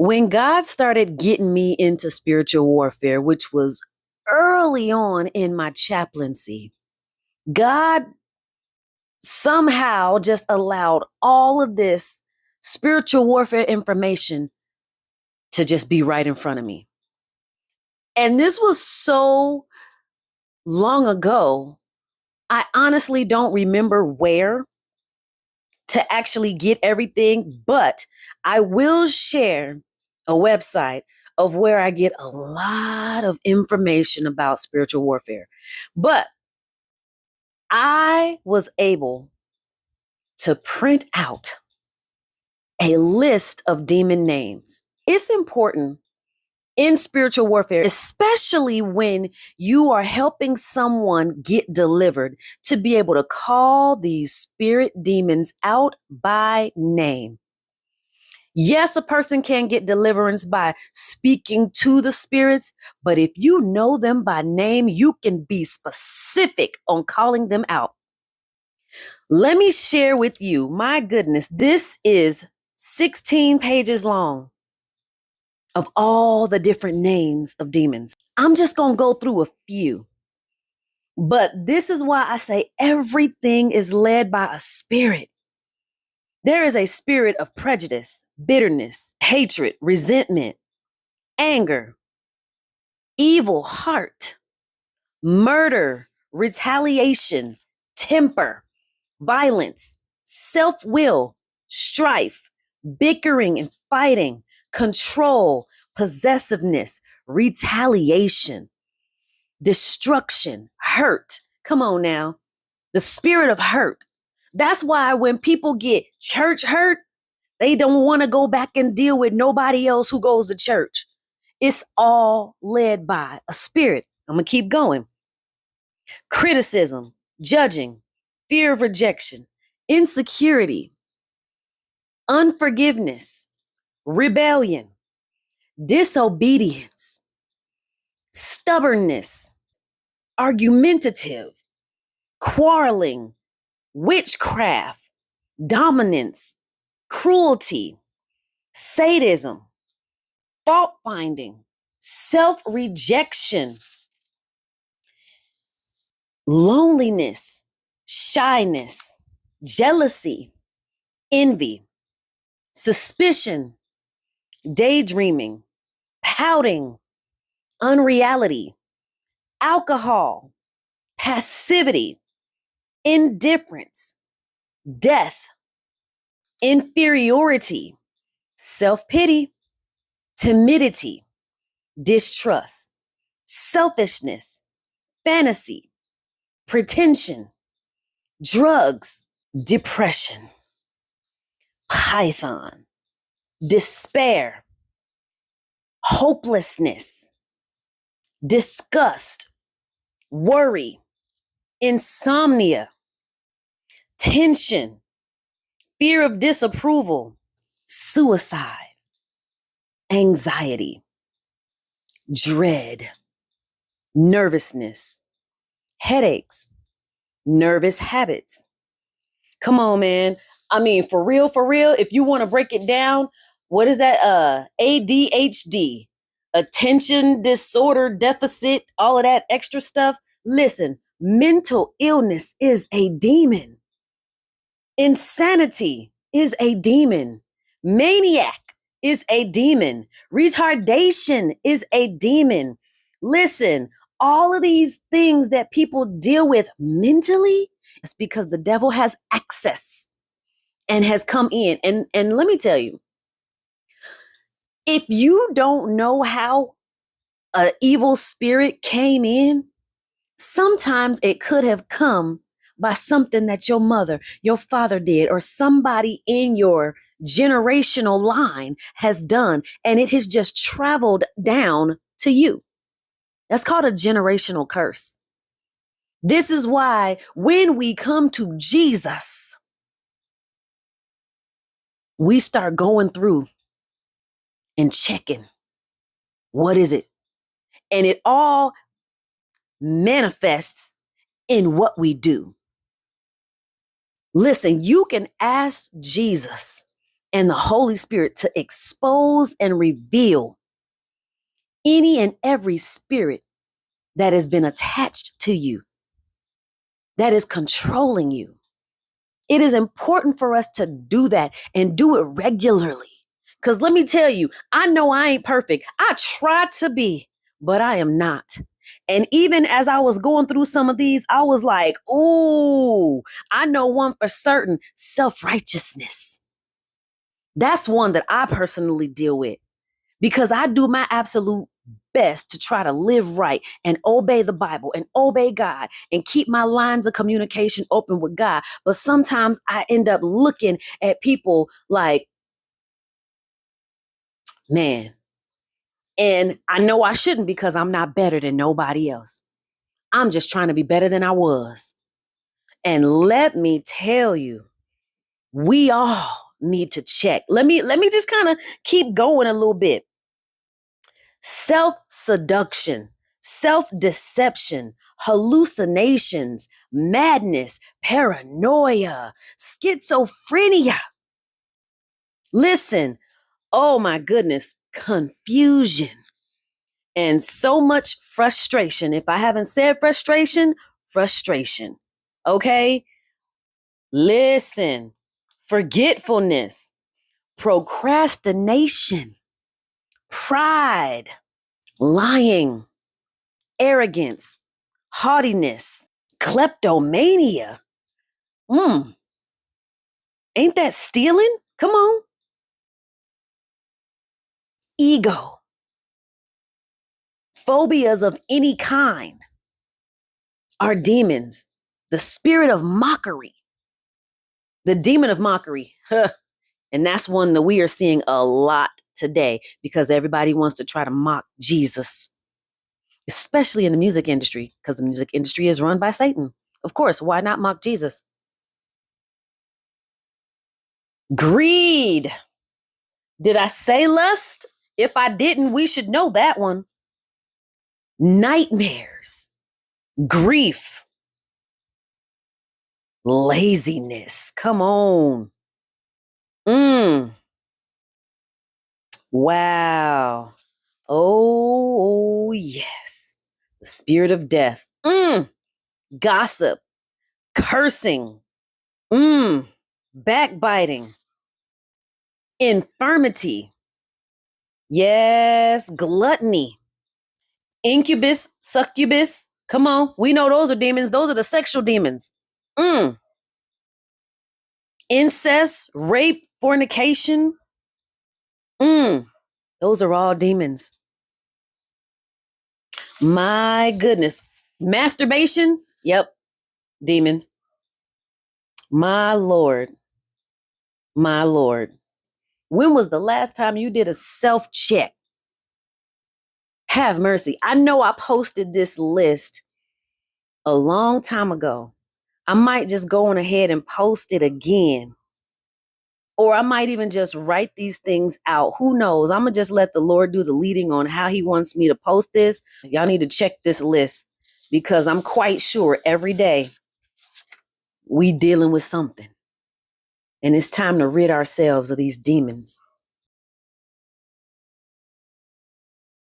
When God started getting me into spiritual warfare, which was early on in my chaplaincy, God somehow just allowed all of this spiritual warfare information to just be right in front of me. And this was so long ago, I honestly don't remember where to actually get everything, but I will share a website of where I get a lot of information about spiritual warfare. But I was able to print out a list of demon names. It's important in spiritual warfare, especially when you are helping someone get delivered, to be able to call these spirit demons out by name. Yes, a person can get deliverance by speaking to the spirits, but if you know them by name, you can be specific on calling them out. Let me share with you, my goodness, this is 16 pages long of all the different names of demons. I'm just going to go through a few. But this is why I say everything is led by a spirit. There is a spirit of prejudice, bitterness, hatred, resentment, anger, evil heart, murder, retaliation, temper, violence, self-will, strife, bickering and fighting, control, possessiveness, retaliation, destruction, hurt. Come on now. The spirit of hurt. That's why when people get church hurt, they don't want to go back and deal with nobody else who goes to church. It's all led by a spirit. I'm going to keep going. Criticism, judging, fear of rejection, insecurity, unforgiveness, rebellion, disobedience, stubbornness, argumentative, quarreling, witchcraft, dominance, cruelty, sadism, fault finding, self rejection, loneliness, shyness, jealousy, envy, suspicion, daydreaming, pouting, unreality, alcohol, passivity, indifference, death, inferiority, self-pity, timidity, distrust, selfishness, fantasy, pretension, drugs, depression, python, despair, hopelessness, disgust, worry, insomnia, tension, fear of disapproval, suicide, anxiety, dread, nervousness, headaches, nervous habits. Come on, man. I mean, for real, if you want to break it down, what is that? ADHD, attention disorder deficit, all of that extra stuff. Listen, mental illness is a demon. Insanity is a demon. Maniac is a demon. Retardation is a demon. Listen, all of these things that people deal with mentally, it's because the devil has access and has come in. And let me tell you, if you don't know how an evil spirit came in, sometimes it could have come by something that your mother, your father did, or somebody in your generational line has done, and it has just traveled down to you. That's called a generational curse. This is why when we come to Jesus, we start going through and checking, what is it? And it all manifests in what we do. Listen, you can ask Jesus and the Holy Spirit to expose and reveal any and every spirit that has been attached to you, that is controlling you. It is important for us to do that and do it regularly. Because let me tell you, I know I ain't perfect. I try to be, but I am not. And even as I was going through some of these, I was like, ooh, I know one for certain, self-righteousness. That's one that I personally deal with because I do my absolute best to try to live right and obey the Bible and obey God and keep my lines of communication open with God. But sometimes I end up looking at people like, man, and I know I shouldn't because I'm not better than nobody else. I'm just trying to be better than I was. And let me tell you, we all need to check. Let me just kind of keep going a little bit. Self-seduction, self-deception, hallucinations, madness, paranoia, schizophrenia. Listen, oh my goodness, confusion and so much frustration. If I haven't said frustration, frustration. Okay? Listen, forgetfulness, procrastination, pride, lying, arrogance, haughtiness, kleptomania. Ain't that stealing? Come on. Ego, phobias of any kind are demons. The spirit of mockery, the demon of mockery. And that's one that we are seeing a lot today because everybody wants to try to mock Jesus, especially in the music industry, because the music industry is run by Satan. Of course, why not mock Jesus? Greed. Did I say lust? If I didn't, we should know that one. Nightmares, grief, laziness. Come on. Wow. Oh, yes. The spirit of death. Gossip, cursing, backbiting, infirmity. Yes, gluttony, incubus, succubus. Come on. We know those are demons. Those are the sexual demons. Incest, rape, fornication. Those are all demons. My goodness. Masturbation. Yep. Demons. My Lord. My Lord. When was the last time you did a self-check? Have mercy. I know I posted this list a long time ago. I might just go on ahead and post it again. Or I might even just write these things out. Who knows? I'm going to just let the Lord do the leading on how he wants me to post this. Y'all need to check this list because I'm quite sure every day we dealing with something. And it's time to rid ourselves of these demons.